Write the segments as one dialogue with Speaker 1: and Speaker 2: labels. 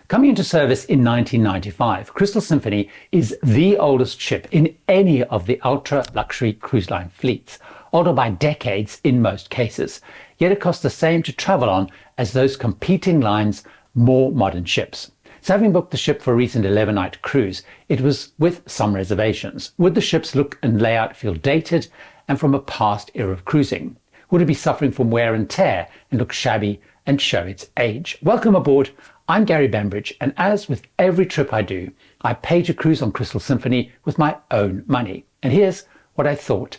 Speaker 1: Coming into service in 1995, Crystal Symphony is the oldest ship in any of the ultra-luxury cruise line fleets, older by decades in most cases, yet it costs the same to travel on as those competing lines' more modern ships. So having booked the ship for a recent 11-night cruise, it was with some reservations. Would the ship's look and layout feel dated and from a past era of cruising? Would it be suffering from wear and tear and look shabby and show its age? Welcome aboard. I'm Gary Bembridge, and as with every trip I do, I pay to cruise on Crystal Symphony with my own money. And here's what I thought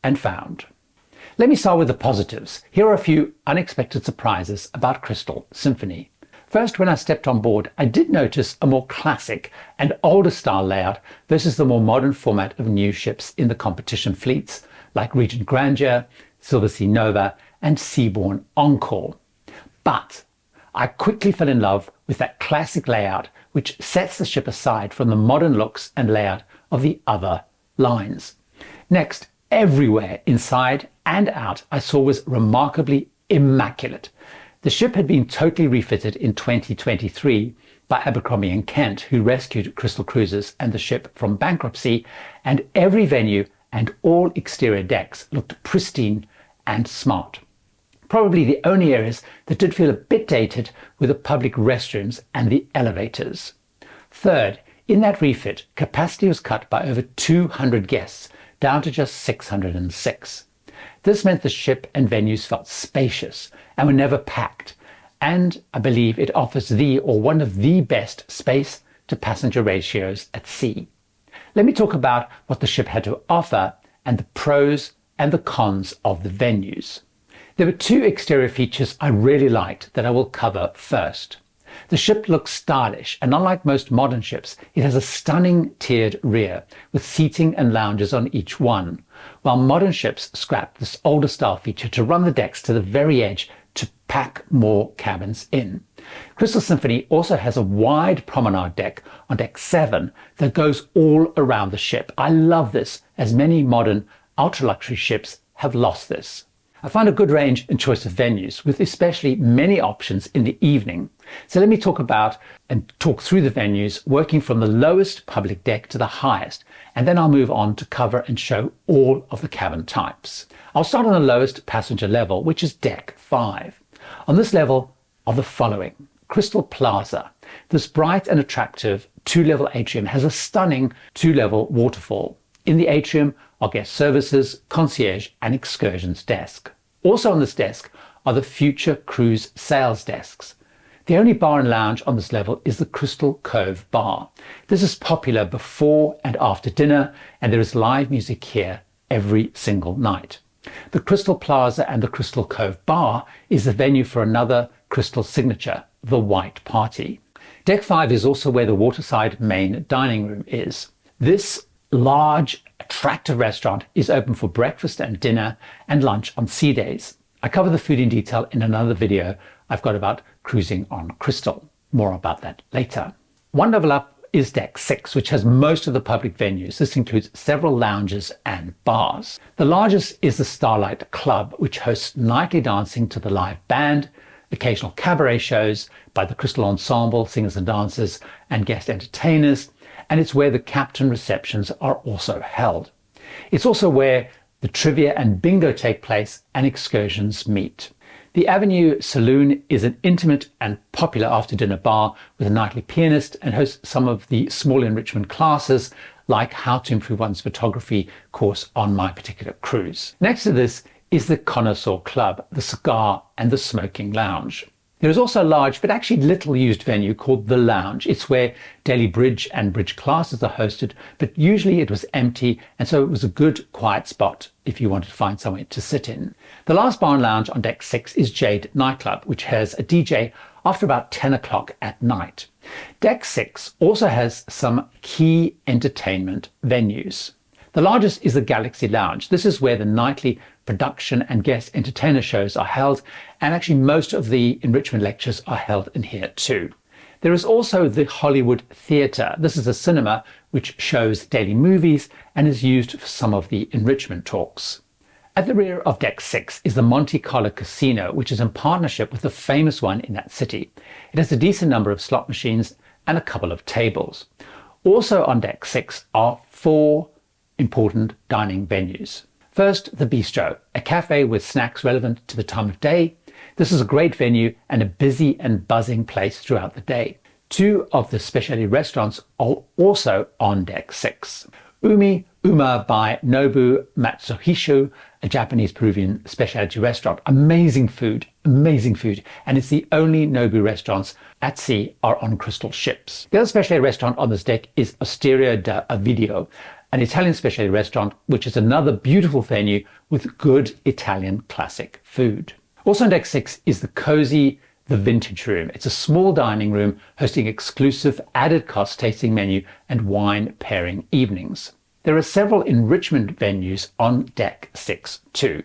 Speaker 1: and found. Let me start with the positives. Here are a few unexpected surprises about Crystal Symphony. First, when I stepped on board, I did notice a more classic and older style layout versus the more modern format of new ships in the competition fleets like Regent Grandeur, Silversea Nova, and Seabourn Encore. But I quickly fell in love with that classic layout, which sets the ship aside from the modern looks and layout of the other lines. Next, everywhere inside and out I saw was remarkably immaculate. The ship had been totally refitted in 2023 by Abercrombie & Kent, who rescued Crystal Cruises and the ship from bankruptcy, and every venue and all exterior decks looked pristine and smart. Probably the only areas that did feel a bit dated were the public restrooms and the elevators. Third, in that refit, capacity was cut by over 200 guests, down to just 606. This meant the ship and venues felt spacious and were never packed, and I believe it offers the or one of the best space to passenger ratios at sea. Let me talk about what the ship had to offer and the pros and the cons of the venues. There were two exterior features I really liked that I will cover first. The ship looks stylish, and unlike most modern ships, it has a stunning tiered rear with seating and lounges on each one, while modern ships scrapped this older style feature to run the decks to the very edge to pack more cabins in. Crystal Symphony also has a wide promenade deck on deck 7 that goes all around the ship. I love this, as many modern ultra-luxury ships have lost this. I found a good range and choice of venues, with especially many options in the evening. So let me talk through the venues, working from the lowest public deck to the highest, and then I'll move on to cover and show all of the cabin types. I'll start on the lowest passenger level, which is deck 5. On this level are the following. Crystal Plaza. This bright and attractive 2-level atrium has a stunning 2-level waterfall. In the atrium are guest services, concierge, and excursions desk. Also on this desk are the future cruise sales desks. The only bar and lounge on this level is the Crystal Cove Bar. This is popular before and after dinner, and there is live music here every single night. The Crystal Plaza and the Crystal Cove Bar is the venue for another Crystal signature, the White Party. Deck 5 is also where the waterside main dining room is. This large, attractive restaurant is open for breakfast and dinner and lunch on sea days. I cover the food in detail in another video I've got about cruising on Crystal. More about that later. One level up is deck 6, which has most of the public venues. This includes several lounges and bars. The largest is the Starlight Club, which hosts nightly dancing to the live band, occasional cabaret shows by the Crystal Ensemble, singers and dancers, and guest entertainers, and it's where the captain receptions are also held. It's also where the trivia and bingo take place and excursions meet. The Avenue Saloon is an intimate and popular after-dinner bar with a nightly pianist and hosts some of the small enrichment classes like How to Improve One's Photography course on my particular cruise. Next to this is the Connoisseur Club, the Cigar and the Smoking Lounge. There is also a large but actually little used venue called The Lounge. It's where daily bridge and bridge classes are hosted, but usually it was empty, and so it was a good quiet spot if you wanted to find somewhere to sit in. The last bar and lounge on deck 6 is Jade Nightclub, which has a DJ after about 10 o'clock at night. Deck 6 also has some key entertainment venues. The largest is the Galaxy Lounge. This is where the nightly production and guest entertainer shows are held, and actually most of the enrichment lectures are held in here too. There is also the Hollywood Theatre. This is a cinema which shows daily movies and is used for some of the enrichment talks. At the rear of Deck 6 is the Monte Carlo Casino, which is in partnership with the famous one in that city. It has a decent number of slot machines and a couple of tables. Also on Deck 6 are 4 important dining venues. First, the Bistro, a cafe with snacks relevant to the time of day. This is a great venue and a busy and buzzing place throughout the day. 2 of the specialty restaurants are also on Deck 6. Uma by Nobu Matsuhisa, a Japanese Peruvian specialty restaurant. Amazing food, and it's the only Nobu restaurants at sea are on crystal ships. The other specialty restaurant on this deck is Osteria da Ovidio, an Italian specialty restaurant, which is another beautiful venue with good Italian classic food. Also on Deck 6 is the cozy The Vintage Room. It's a small dining room hosting exclusive added cost tasting menu and wine pairing evenings. There are several enrichment venues on Deck 6 too.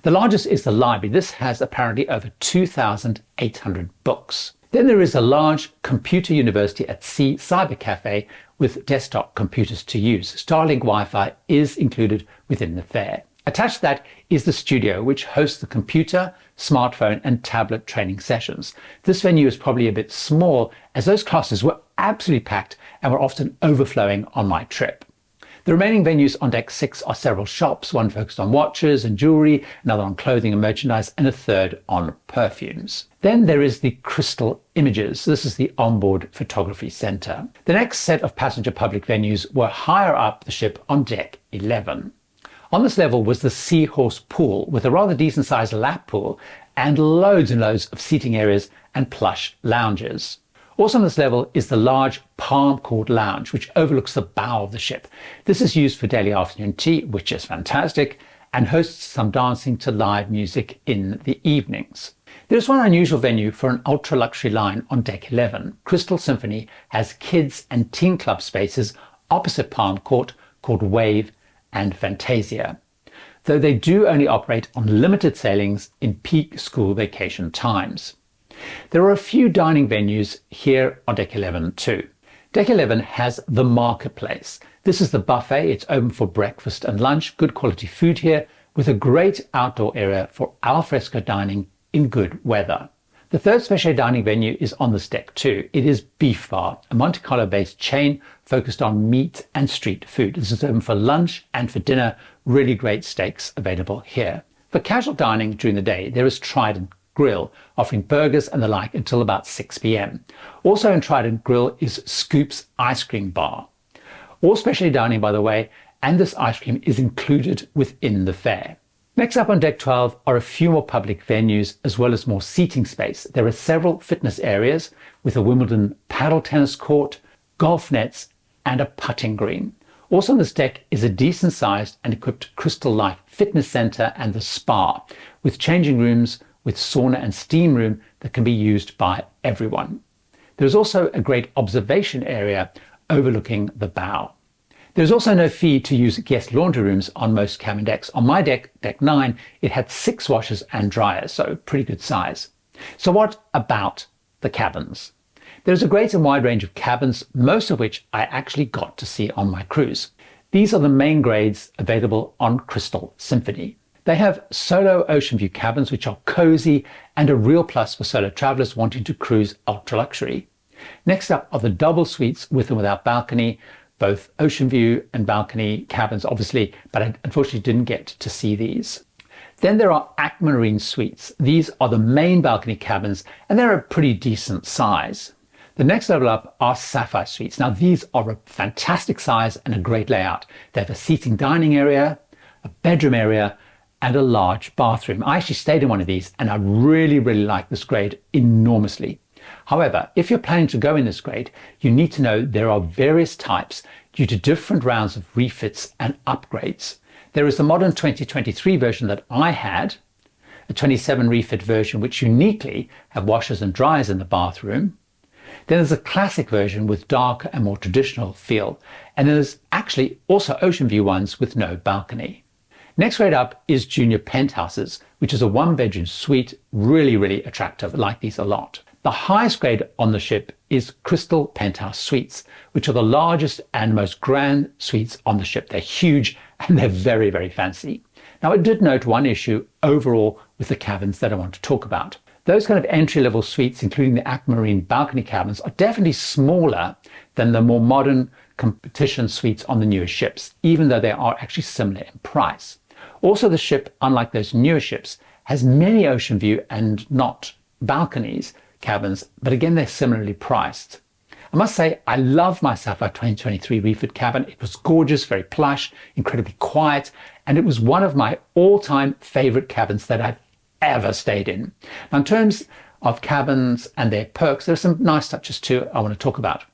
Speaker 1: The largest is the library. This has apparently over 2,800 books. Then there is a large computer university at sea cyber cafe with desktop computers to use. Starlink Wi-Fi is included within the fare. Attached to that is the studio, which hosts the computer, smartphone and tablet training sessions. This venue is probably a bit small as those classes were absolutely packed and were often overflowing on my trip. The remaining venues on Deck 6 are several shops, one focused on watches and jewelry, another on clothing and merchandise, and a third on perfumes. Then there is the Crystal Images. This is the onboard photography center. The next set of passenger public venues were higher up the ship on Deck 11. On this level was the Seahorse Pool with a rather decent sized lap pool and loads of seating areas and plush lounges. Also on this level is the large Palm Court Lounge, which overlooks the bow of the ship. This is used for daily afternoon tea, which is fantastic, and hosts some dancing to live music in the evenings. There's one unusual venue for an ultra-luxury line on Deck 11. Crystal Symphony has kids and teen club spaces opposite Palm Court called Wave and Fantasia, though they do only operate on limited sailings in peak school vacation times. There are a few dining venues here on Deck 11 too. Deck 11 has the Marketplace. This is the buffet. It's open for breakfast and lunch. Good quality food here with a great outdoor area for alfresco dining in good weather. The third specialty dining venue is on this deck too. It is Beef Bar, a Monte Carlo based chain focused on meat and street food. This is open for lunch and for dinner. Really great steaks available here. For casual dining during the day, there is Trident Grill, offering burgers and the like until about 6 p.m. Also in Trident Grill is Scoop's Ice Cream Bar. All specialty dining, by the way, and this ice cream is included within the fare. Next up on Deck 12 are a few more public venues as well as more seating space. There are several fitness areas with a Wimbledon paddle tennis court, golf nets and a putting green. Also on this deck is a decent sized and equipped Crystal Life fitness center and the spa with changing rooms with sauna and steam room that can be used by everyone. There's also a great observation area overlooking the bow. There's also no fee to use guest laundry rooms on most cabin decks. On my deck, Deck 9, it had 6 washers and dryers, so pretty good size. So what about the cabins? There's a great and wide range of cabins, most of which I actually got to see on my cruise. These are the main grades available on Crystal Symphony. They have solo ocean view cabins, which are cozy and a real plus for solo travelers wanting to cruise ultra luxury. Next up are the double suites with and without balcony, both ocean view and balcony cabins, obviously, but I unfortunately didn't get to see these. Then there are aquamarine suites. These are the main balcony cabins and they're a pretty decent size. The next level up are sapphire suites. Now these are a fantastic size and a great layout. They have a seating dining area, a bedroom area, and a large bathroom. I actually stayed in one of these and I really like this grade enormously. However, if you're planning to go in this grade, you need to know there are various types due to different rounds of refits and upgrades. There is the modern 2023 version that I had, a 27 refit version which uniquely have washers and dryers in the bathroom. Then there's a classic version with darker and more traditional feel. And there's actually also ocean view ones with no balcony. Next grade up is Junior Penthouses, which is a 1-bedroom suite, really attractive. I like these a lot. The highest grade on the ship is Crystal Penthouse Suites, which are the largest and most grand suites on the ship. They're huge and they're very fancy. Now, I did note one issue overall with the cabins that I want to talk about. Those kind of entry-level suites, including the aquamarine balcony cabins, are definitely smaller than the more modern competition suites on the newer ships, even though they are actually similar in price. Also, the ship, unlike those newer ships, has many ocean view and not balconies cabins, but again, they're similarly priced. I must say, I love myself our 2023 refit cabin. It was gorgeous, very plush, incredibly quiet, and it was one of my all-time favorite cabins that I've ever stayed in. Now, in terms of cabins and their perks, there are some nice touches too I want to talk about.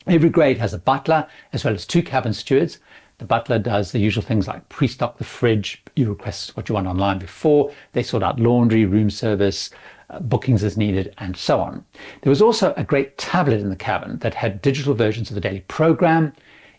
Speaker 1: Every grade has a butler as well as 2 cabin stewards. The butler does the usual things like pre-stock the fridge, you request what you want online before, they sort out laundry, room service, bookings as needed, and so on. There was also a great tablet in the cabin that had digital versions of the daily program.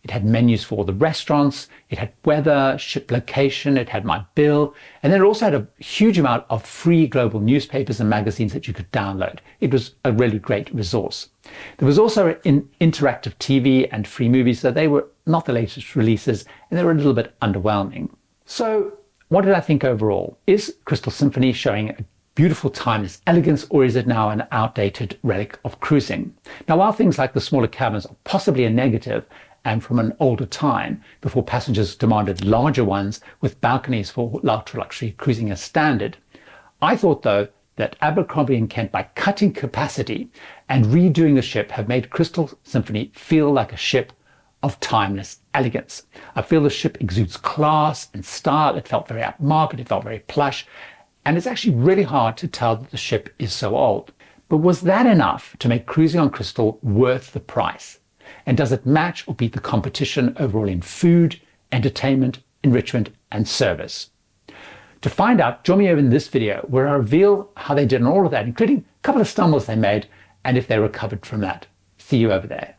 Speaker 1: It had menus for all the restaurants, it had weather, ship location, it had my bill, and then it also had a huge amount of free global newspapers and magazines that you could download. It was a really great resource. There was also an interactive TV and free movies, so they were not the latest releases, and they were a little bit underwhelming. So what did I think overall? Is Crystal Symphony showing a beautiful timeless elegance, or is it now an outdated relic of cruising? Now, while things like the smaller cabins are possibly a negative, and from an older time, before passengers demanded larger ones with balconies for ultra-luxury cruising as standard, I thought, though, that Abercrombie & Kent, by cutting capacity and redoing the ship, have made Crystal Symphony feel like a ship of timeless elegance. I feel the ship exudes class and style. It felt very upmarket, it felt very plush, and it's actually really hard to tell that the ship is so old. But was that enough to make cruising on Crystal worth the price? And does it match or beat the competition overall in food, entertainment, enrichment, and service? To find out, join me over in this video where I reveal how they did on all of that, including a couple of stumbles they made and if they recovered from that. See you over there.